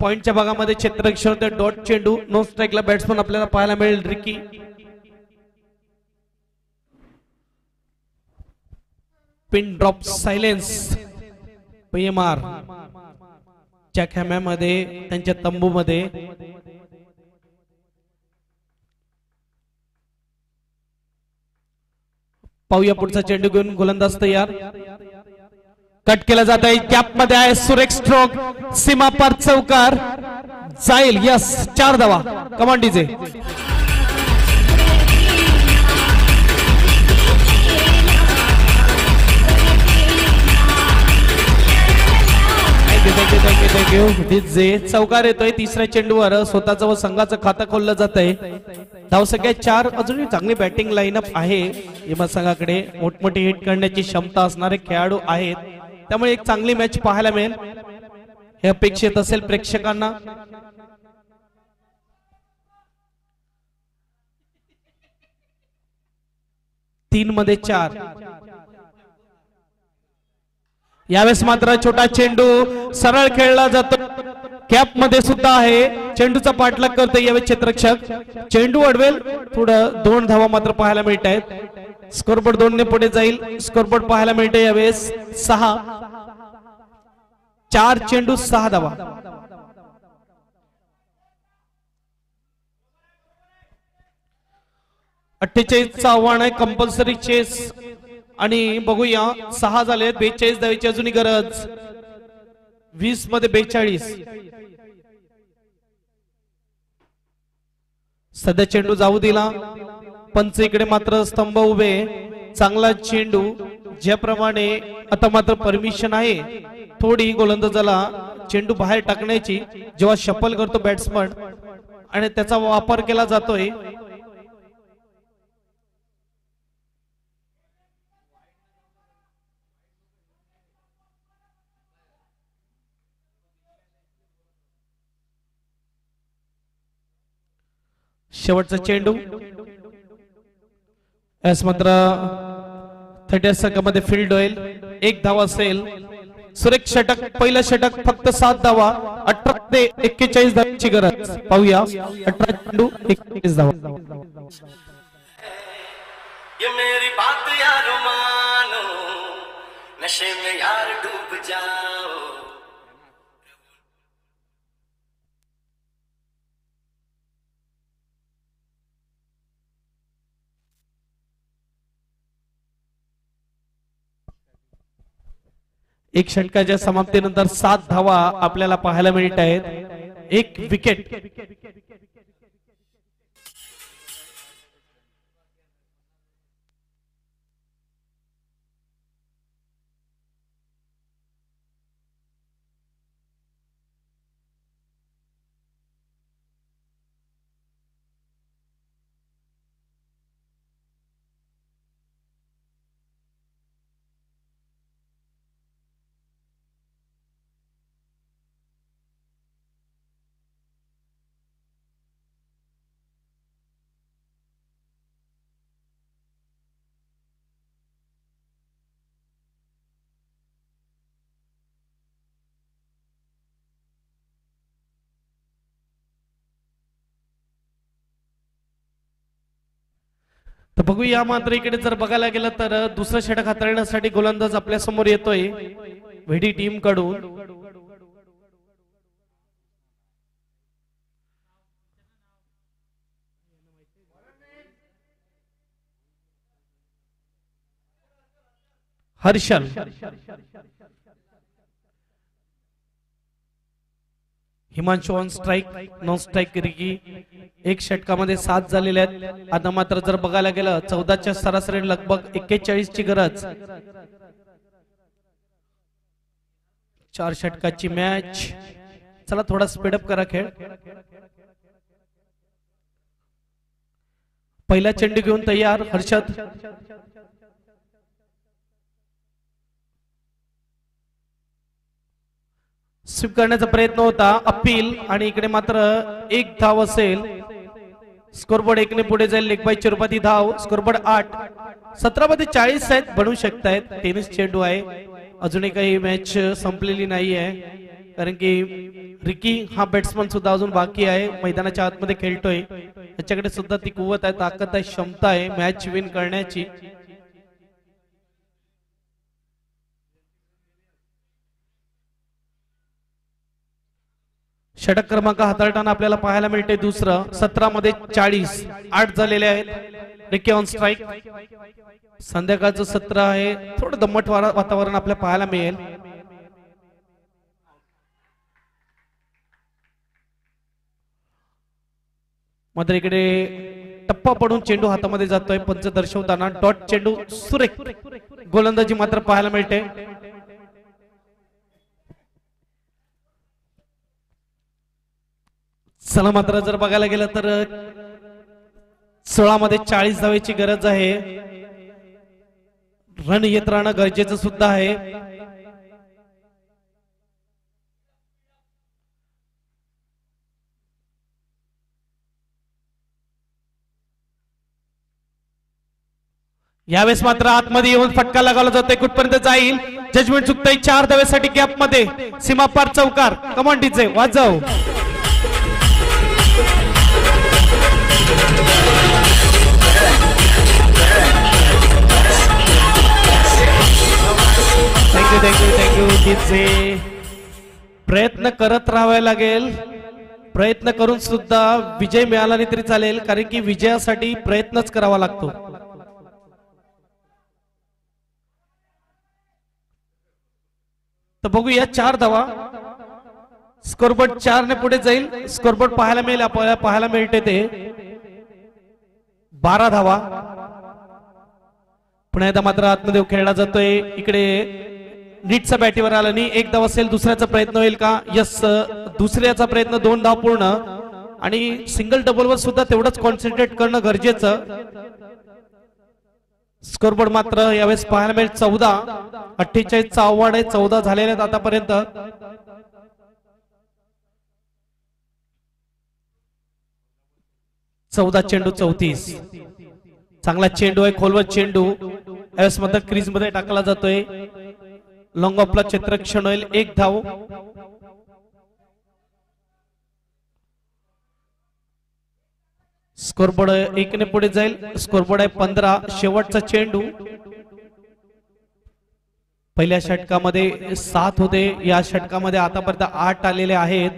पॉइंटच्या भागामध्ये क्षेत्ररक्षण, डॉट चेंडू, नो स्ट्राईकला बॅट्समन आपल्याला पाहायला मिळेल Ricky. Pin drop silence PMR च्या खेम्यामध्ये, त्यांच्या तंबूमध्ये. पाहूया पुढचा चेंडू घेऊन गोलंदाज तयार. कट केला जात आहे, कॅप मध्ये आहे, सुरेख स्ट्रोक, सीमा पार चौकार जाईल. यस, 4 धावा. Command DJ. थँक्यू. चौकार येतोय तिसऱ्या चेंडूवर स्वतःचं व संघाचं खातं खोललं जात आहे. धावसंख्या 4. अजूनही चांगली बॅटिंग लाईनअप आहे हिमा संघाकडे. मोठमोठी हिट करण्याची क्षमता असणारे खेळाडू आहेत, त्यामुळे एक चांगली मॅच पाहायला मिळेल हे अपेक्षित असेल प्रेक्षकांना. तीन मध्ये 4. यावेळेस मात्र छोटा चेंडू सरळ खेळला जातो. कॅप मध्ये सुद्धा आहे. चेंडूचा पाठलाग करतोय यावेळेस क्षेत्ररक्षक. चेंडू अडवेल. थोडं 2 धावा मात्र पाहायला मिळत आहेत. स्कोरबोर्ड 2 ने पुढे जाईल. स्कोरबोर्ड पाहायला मिळते यावेळेस 6. 4 चेंडू 6 धावा. चं आव्हान आहे. कंपल्सरी चेस आणि बघूया 6 झाले. 42 धावेची अजूनही गरज. 20 मध्ये 42. सध्या चेंडू जाऊ दिला. पंच इकडे मात्र स्तंभ उभे. चांगला चेंडू. ज्याप्रमाणे आता मात्र परमिशन आहे थोडी गोलंदाजाला चेंडू बाहेर टाकण्याची जेव्हा शफल करतो बॅट्समन, आणि त्याचा वापर केला जातोय. शेवटचा चेंडू. यास मात्र 30 सेकंदामध्ये फील्ड होईल. 1 धावा असेल. सुरेख षटक. पहिलं षटक फक्त 7 धावा. 18 ते 41 धावांची गरज. पाहूया. 18 चेंडू 41 धावा. ये मेरी बात यार मानो, नशे में यार डूब जाओ. एक षटकाच्या समाप्तीनंतर 7 धावा आपल्याला पाहायला मिळत आहेत. 1 विकेट. तर बघूया. मात्र इकडे जर बघायला गेलं तर दुसरं षटक हाताळण्यासाठी गोलंदाज आपल्या समोर येतोय व्हीडी टीम कडून. Harshal. Himanshu on strike. Non strike Ricky. 1 षटकामध्ये 7 झालेले आहेत. आता मात्र जर बघायला गेलं 14च्या सरासरी लगभग 41 ची गरज. 4 षटकाची मॅच. चला थोडा स्पीडअप करा खेळ. पहिला चेंडू घेऊन तयार हर्षद. स्वीप करण्याचा प्रयत्न होता. अपील. आणि इकडे मात्र 1 धाव असेल. स्कोरबोर्ड 1 ने पुढे जाईल. लेग बायच्या रूपात ही धाव. स्कोरबोर्ड 8. 17 मध्ये 40 आहेत. बनवू शकतायत. टेनिस चेंडू आहे. अजूनही काही मॅच संपलेली नाही आहे, कारण की रिकी हा बॅट्समन सुद्धा अजून बाकी आहे. मैदानाच्या आतमध्ये खेळतोय. त्याच्याकडे सुद्धा ती कुवत आहे, ताकद आहे, क्षमता आहे मॅच विन करण्याची. षटक क्रमांक हाताळताना आपल्याला पाहायला मिळते दुसरं. 17 मध्ये 40. 8 झालेले आहेत. Ricky on strike. संध्याकाळचं सत्र आहे. थोडं दम्मट वातावरण आपल्याला पाहायला मिळेल. मात्र इकडे टप्पा पडून चेंडू हातामध्ये जातोय. पंच दर्शवताना डॉट चेंडू सुरेख गोलंदाजी मात्र पाहायला मिळते. चला मात्र जर बघायला गेलं तर 16 मध्ये 40 धावेची गरज आहे. रन येत राहणं गरजेचं सुद्धा आहे. यावेळेस मात्र आतमध्ये येऊन फटका लगावला जातोय. कुठपर्यंत जाईल जजमेंट चुकतंय. 4 धावेसाठी गॅप मध्ये सीमापार चौकार. कमॉन डीजे वाजव. Thank you DJ. प्रयत्न करत राहावे लागेल. प्रयत्न करून सुद्धा विजय मिळाला नाही तरी चालेल, कारण की विजयासाठी प्रयत्नच करावा लागतो. तर बघूया 4 धावा. स्कोरबोर्ड 4 ने पुढे जाईल. स्कोरबोर्ड पाहायला मिळेल, आपल्याला पाहायला मिळते ते 12 धावा. पुन्हा एकदा मात्र आतमध्ये खेळला जातोय. इकडे नीटचा बॅटीवर आला नाही. 1 धाव असेल. दुसऱ्याचा प्रयत्न होईल का? यस, दुसऱ्याचा प्रयत्न 2 धाव पूर्ण. आणि सिंगल डबल वर सुद्धा तेवढंच कॉन्सन्ट्रेट करणं गरजेचं. स्कोरबोर्ड मात्र यावेळेस पाहायला मिळेल 14. 48चा आव्हान आहे. 14 झालेले आहेत आतापर्यंत. चौदा चेंडू 34. चांगला चेंडू आहे. खोलवर चेंडू यावेळेस मात्र क्रीज मध्ये टाकला जातोय. लॉंग ऑफला क्षेत्ररक्षण होईल. 1 धाव. स्कोरबोर्ड 1 ने पुढे जाईल. स्कोरबोर्ड आहे 15. शेवटचा चेंडू. पहिल्या षटकामध्ये 7 होते. या षटकामध्ये आतापर्यंत 8 आलेले आहेत.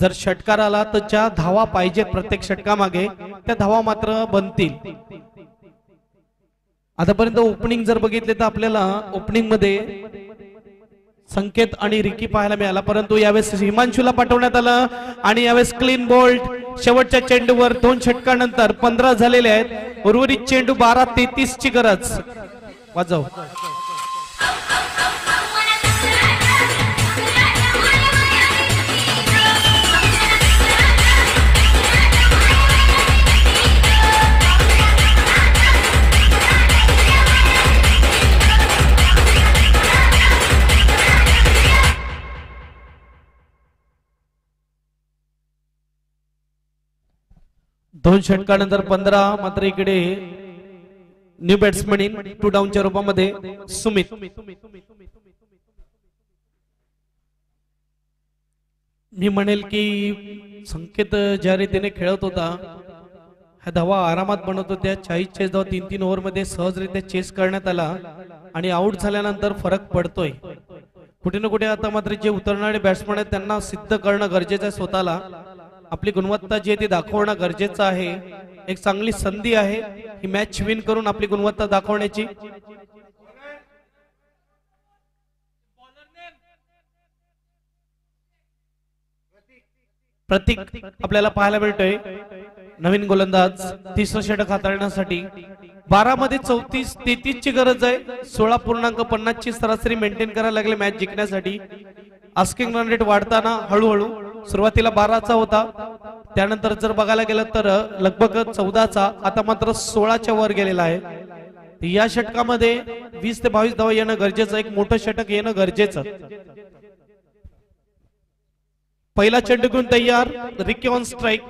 जर षटकार आला तर ज्या धावा पाहिजेत प्रत्येक षटकामागे त्या धावा मात्र बनतील. आतापर्यंत ओपनिंग जर बघितले तर आपल्याला ओपनिंग मध्ये संकेत आणि रिकी पाहायला मिळाला, परंतु यावेळेस हिमांशूला पाठवण्यात आलं. आणि यावेळेस क्लीन बोल्ट. शेवटच्या चेंडूवर 2 षटकानंतर 15 झालेले आहेत. उर्वरित चेंडू 12-33 ची गरज. वाजव. दोन षटकानंतर 15. मात्र इकडे न्यू बॅट्समन इन 2 डाऊनच्या रूपामध्ये सुमित. मी म्हणेल की संकेत ज्या रीतीने खेळत होता, ह्या धावा आरामात बनवत होत्या. 40 धावा 3-3 ओव्हर मध्ये सहजरित्या चेस करण्यात आला आणि आउट झाल्यानंतर फरक पडतोय. कुठे ना कुठे आता मात्र जे उतरणारे बॅट्समन आहेत त्यांना सिद्ध करणं गरजेचं आहे. स्वतःला आपली गुणवत्ता जी आहे ती दाखवणं गरजेचं आहे. एक चांगली संधी आहे ही मॅच विन करून आपली गुणवत्ता दाखवण्याची. प्रतीक आपल्याला पाहायला मिळतोय. नवीन गोलंदाज 30 षटक हाताळण्यासाठी. 12 मध्ये 34-33 ची गरज आहे. 16.50 ची सरासरी मेंटेन करायला लागली मॅच जिंकण्यासाठी. आस्किंग रन रेट वाढताना हळूहळू सुरुवातीला 12चा होता, त्यानंतर जर बघायला गेलं तर लगभग 14चा, आता मात्र 16च्या वर गेलेला आहे. या षटकामध्ये 20 ते 22 धावा येणं गरजेचं. एक मोठं षटक येणं गरजेचं. पहिला चेंडू घेऊन तयार. Ricky on strike.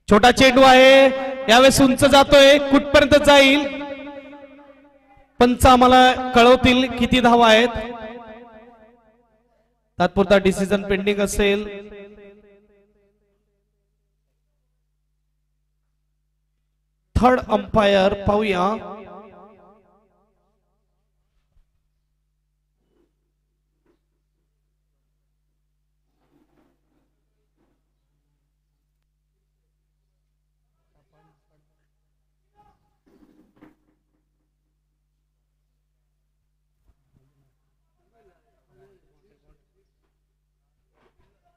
छोटा चेंडू आहे. यावेळेस उंच जातोय. कुठपर्यंत जाईल पंच आम्हाला कळवतील किती धावा आहेत. तात्पुरता डिसिजन पेंडिंग असेल. थर्ड अंपायर पाहूया.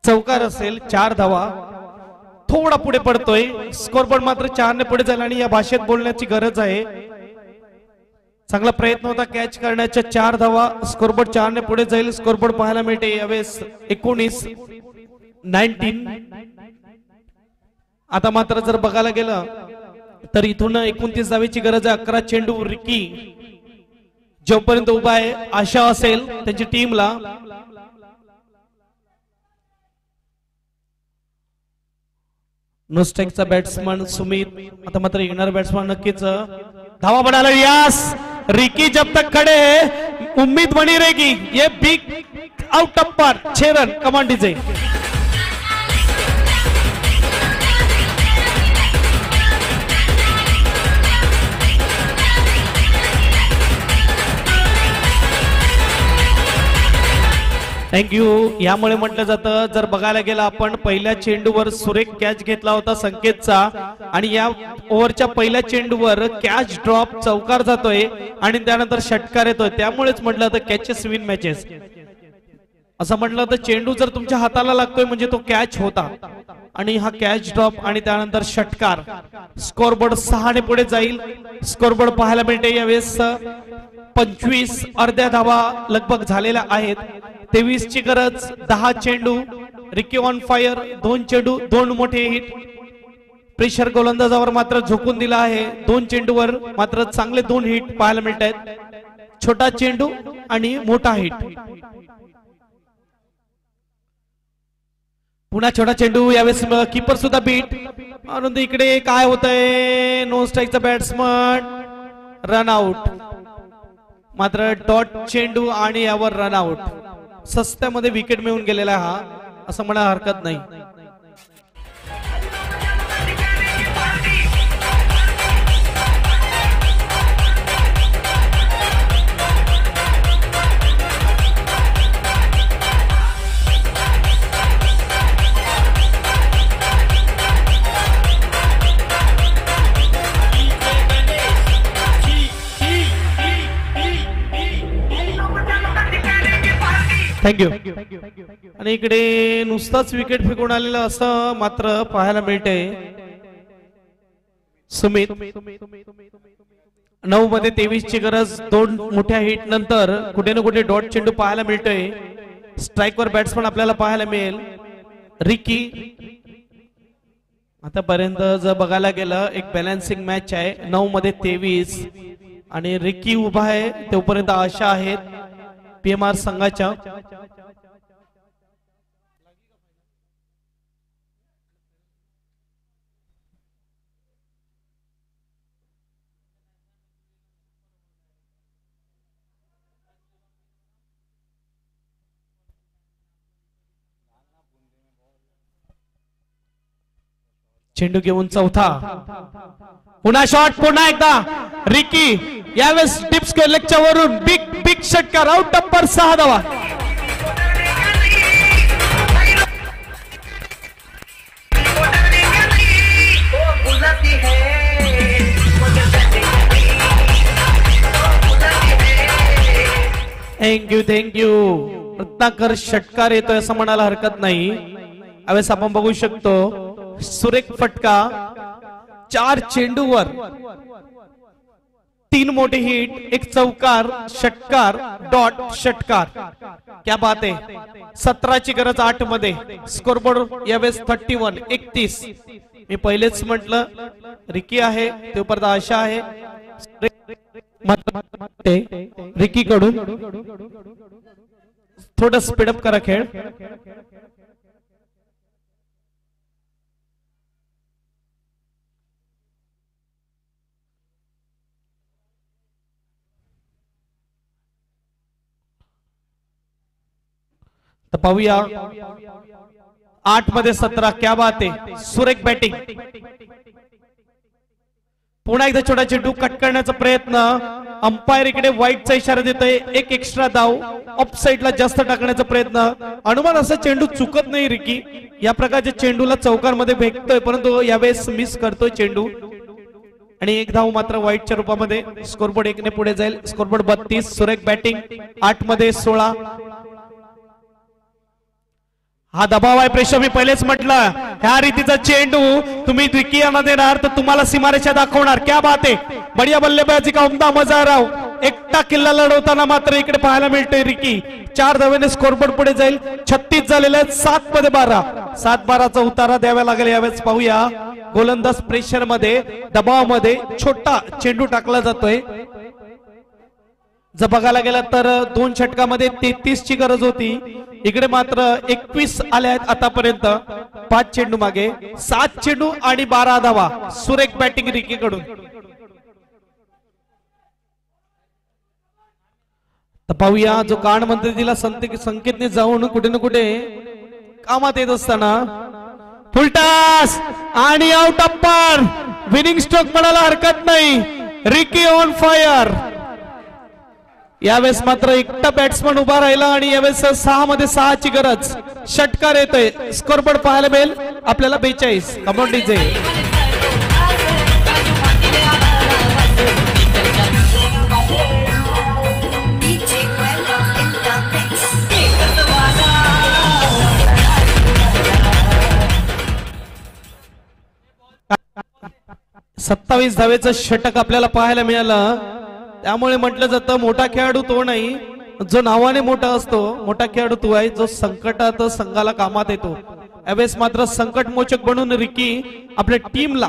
चौकार असेल. 4 धावा. थोडा पुढे पडतोय. स्कोरबोर्ड मात्र 4 ने पुढे जाईल आणि या भाषेत बोलण्याची गरज आहे. चांगला प्रयत्न होता कॅच करण्याच्या 4 धावा स्कोरबोर्ड 4 ने पुढे जाईल स्कोरबोर्ड पाहायला मिळते यावेळेस 19 आता मात्र जर बघायला गेलं तर इथून 29 धावेची गरज आहे 11 चेंडू रिकी जोपर्यंत उभा आहे आशा असेल त्यांची टीमला नो स्ट्राइकचा बॅट्समन सुमित आता मात्र येणार बॅट्समन नक्कीच धावा बनाला रियास रिकी जब तक खड़े है उम्मीद बनी रहेगी ये big out of park 6 run come on DJ thank you यामुळे म्हटलं जातं जर बघायला गेलं आपण पहिल्या चेंडूवर सुरेख कॅच घेतला होता संकेतचा आणि या ओव्हरच्या पहिल्या चेंडूवर कॅच ड्रॉप चौकार जातोय आणि त्यानंतर षटकार येतोय त्यामुळेच म्हटलं जातं कॅचेस विन मॅचेस असं म्हटलं तर चेंडू जर तुमच्या हाताला लागतोय म्हणजे तो कॅच होता आणि हा कॅच ड्रॉप आणि त्यानंतर षटकार स्कोरबोर्ड 6 ने पुढे जाईल स्कोरबोर्ड पाहायला मिळते यावेळेस 25 अर्ध्या धावा लगभग झालेल्या आहेत 23 ची गरज 10 चेंडू रिकी ऑन फायर 2 चेंडू 2 मोठे हिट प्रेशर गोलंदाजावर मात्र झोकून दिला आहे 2 चेंडूवर मात्र चांगले 2 हिट पाहायला मिळत आहेत छोटा चेंडू आणि मोठा हिट पुन्हा छोटा चेंडू यावेळेस कीपर सुद्धा बीट आणि इकडे काय होतंय नो स्ट्राइकचा बॅट्समन रन आउट मात्र डॉट चेंडू आणि यावर रन आउट सस्त्यामध्ये विकेट मिळून गेलेला हा असं म्हणायला हरकत नाही थँक्यू आणि इकडे नुसताच विकेट फेकून आलेला असं मात्र पाहायला मिळते सुमित 9 मध्ये 23 ची गरज 2 मोठ्या हिट नंतर कुठे ना कुठे डॉट चेंडू पाहायला मिळतोय स्ट्राइकवर बॅट्समन आपल्याला पाहायला मिळेल रिकी आतापर्यंत जर बघायला गेलं एक बॅलन्सिंग मॅच आहे 9 मध्ये 23 आणि रिकी उभा आहे तोपर्यंत आशा आहेत पीएमआर संघाच्या चेंडू घेऊन चौथा पुन्हा शॉट पुन्हा एकदा रिकी यावेळेस टिप्स लेगच्या वरून बिग बिग षटकार आउट ऑफ पर 6 धावा थँक्यू रत्नाकर षटकार येतोय असं म्हणायला हरकत नाही यावेळेस आपण बघू शकतो सुरेख फटका 4 चेंडूवर 3 मोठे हिट एक चौकार षटकार डॉट षटकार क्या बात आहे 17 ची गरज 8 मध्ये स्कोरबोर्ड यावेळेस 31 मी पहिलेच म्हटलं रिकी आहे तोपर्यंत आशा आहे रिकी कडून थोडं स्पीडअप करा खेळ तर पाहूया 8 मध्ये 17 क्या बात आहे सुरेख बॅटिंग पुन्हा एकदा छोटा चेंडू कट करण्याचा प्रयत्न अंपायर इकडे व्हाईटचा इशारा देतोय एक एक्स्ट्रा धाव ऑफ साइडला जास्त टाकण्याचा प्रयत्न अनुमान असा चेंडू चुकत नाही रिकी या प्रकारच्या चेंडूला चौकांमध्ये फेकतोय परंतु यावेळेस मिस करतोय चेंडू आणि एक धाव मात्र व्हाईटच्या रूपामध्ये स्कोरबोर्ड 1 ने पुढे जाईल स्कोरबोर्ड 32 सुरेख बॅटिंग 8 मध्ये 16 हा दबाव आहे प्रेशर मी पहिलेच म्हटलं ह्या रीतीचा चेंडू तुम्ही द्वितीयांना देणार तर तुम्हाला सीमारेषा दाखवणार क्या बात आहे बढिया बल्लेबाजी का उमदा मजा राव एकटा किल्ला लढवताना मात्र इकडे पाहायला मिळतोय रिकी 4 धावेने स्कोरबोर्ड पुढे जाईल. 36 झालेले आहेत. 7 मध्ये 12. 7-12चा उतारा द्यावा लागेल यावेळेस. पाहूया गोलंदाज प्रेशर मध्ये दबावामध्ये छोटा चेंडू टाकला जातोय. जर बघायला गेला तर 2 षटकामध्ये 33 ची गरज होती. इकडे मात्र 21 आले आहेत आतापर्यंत. 5 चेंडू मागे 7 चेंडू आणि 12 धावा. सुरेख बॅटिंग रिकी कडून. तर पाहूया जो कान मंत्री दिला संकेतने जाऊन कुठे ना कुठे कामात येत असताना फुलटास आणि out of park. Winning stroke म्हणायला हरकत नाही. Ricky on fire. यावेळेस मात्र एकटा बॅट्समन उभा राहिला आणि यावेळेस 6 मध्ये 6 ची गरज. षटकार येतोय. स्कोरबोर्ड पाहायला मिळेल आपल्याला 42. Come on DJ. सत्तावीस धावेचं षटक आपल्याला पाहायला मिळालं. त्यामुळे म्हटलं जातं मोठा खेळाडू तो नाही जो नावाने मोठा असतो. मोठा खेळाडू तो आहे जो संकटात संघाला कामात येतो. यावेळेस मात्र संकटमोचक बनून रिकी आपल्या टीमला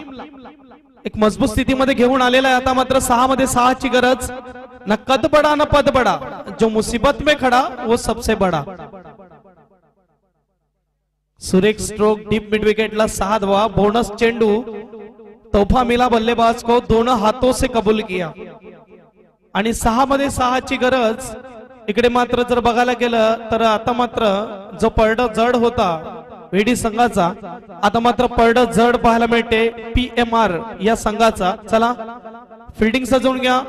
एक मजबूत स्थितीमध्ये घेऊन आलेला आहे. आता मात्र 6 मध्ये 6 ची गरज. न कद बडा न पद बडा, जो मुसीबत में खडा वो सबसे बडा. सुरेख स्ट्रोक डीप मिड विकेटला 6 धावा. बोनस चेंडू तोहफा मिला बल्लेबाज को दोनों हाथों से कबूल किया. आणि 6 मध्ये 6 ची गरज. इकडे मात्र जर बघायला गेलं तर आता मात्र जो पडदा जड होता वेडी संघाचा, आता मात्र पडदा जड पाहायला मिळते PMR या संघाचा. चला फिल्डिंग सजवून घ्या.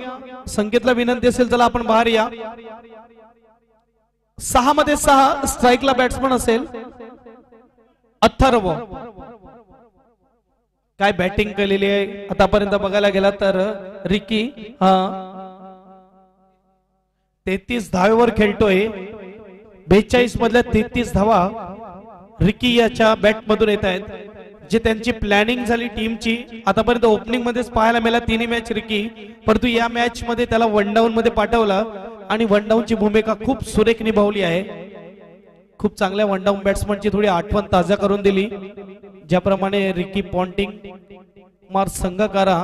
संकेतला विनंती असेल चला आपण बाहेर या. 6 मध्ये 6 स्ट्राईकला बॅट्समन असेल अथर्व. काय बॅटिंग केलेली आहे आतापर्यंत बघायला गेला तर रिकी. 33 धावेवर खेळतोय. 42 मधल्या 33 धावा रिकी याच्या बॅट मधून येत आहेत. जे त्यांची प्लॅनिंग झाली टीमची आतापर्यंत ओपनिंग मध्येच पाहायला मिळाला 3 मॅच रिकी. परंतु या मॅच मध्ये त्याला वन डाऊन मध्ये पाठवलं आणि वन डाऊन ची भूमिका खूप सुरेख निभावली आहे. खूप चांगल्या वन डाऊन बॅट्समनची थोडी आठवण ताजा करून दिली. ज्याप्रमाणे रिकी पॉन्टिंग मार संघकारा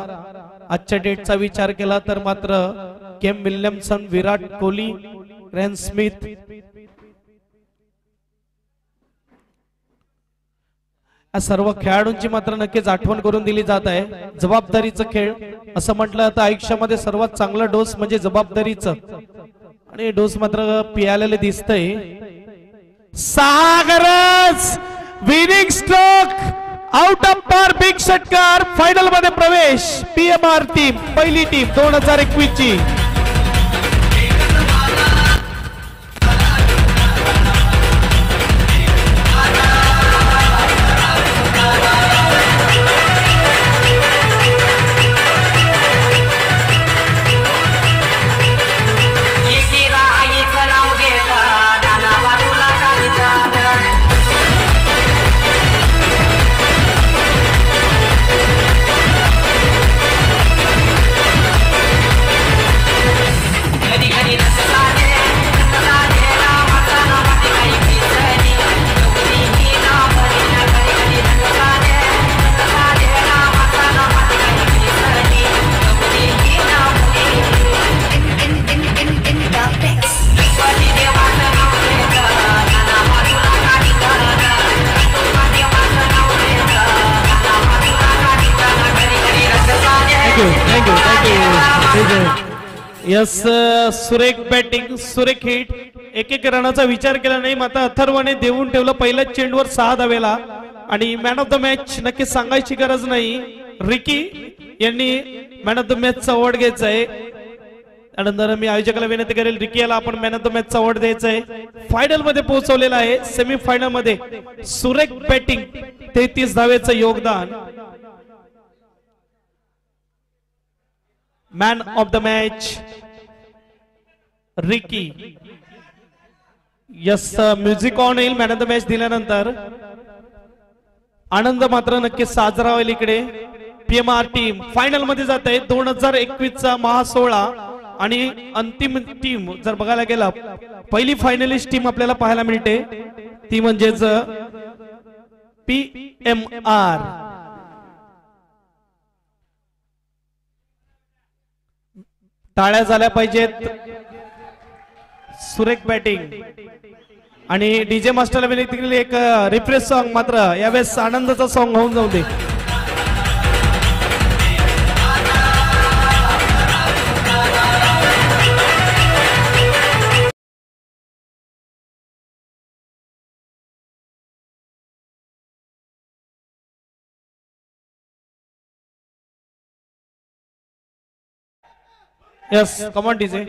आजच्या डेटचा विचार केला तर मात्र Kane Williamson, Virat Kohli, Graeme Smith या सर्व खेळाडूंची मात्र नक्कीच आठवण करून दिली जात आहे. जबाबदारीचा खेळ असं म्हटलं तर आयुष्यामध्ये सर्वात चांगला डोस म्हणजे जबाबदारीचं, आणि डोस मात्र पियालेले दिसतंय. 6 गरज. Winning stroke out of park. Big षटकार. फायनल मध्ये प्रवेश. PMR टीम पहिली टीम 2021 ची. यस सुरेख बॅटिंग, सुरेख हिट. एक रनाचा विचार केला नाही. मात्र अथर्वने देऊन ठेवलं पहिल्याच चेंडूवर 6 धावेला. आणि मॅन ऑफ द मॅच नक्की सांगायची गरज नाही. रिकी यांनी मॅन ऑफ द मॅचचा अवॉर्ड घ्यायचा आहे. त्यानंतर मी आयोजकाला विनंती करेल रिकी याला आपण मॅन ऑफ द मॅचचा अवॉर्ड द्यायचा आहे. फायनल मध्ये पोहोचवलेला आहे. सेमी फायनल मध्ये सुरेख बॅटिंग 33 धावेचं योगदान. Man of the match Ricky. Yes music on येईल मॅन ऑफ द मॅच दिल्यानंतर. आनंद मात्र नक्की साजरा होईल. इकडे PMR टीम फायनल मध्ये जात आहे. 2021 चा महासोहळा आणि अंतिम टीम जर बघायला गेला पहिली फायनलिस्ट टीम आपल्याला पाहायला मिळते ती म्हणजेच PMR. टाळ्या झाल्या पाहिजेत. सुरेख बॅटिंग आणि डीजे मास्टरला विनंती केली एक रिफ्रेश सॉन्ग मात्र यावेळेस आनंदाचा सॉन्ग होऊन जाऊ दे. Yes, come on DJ.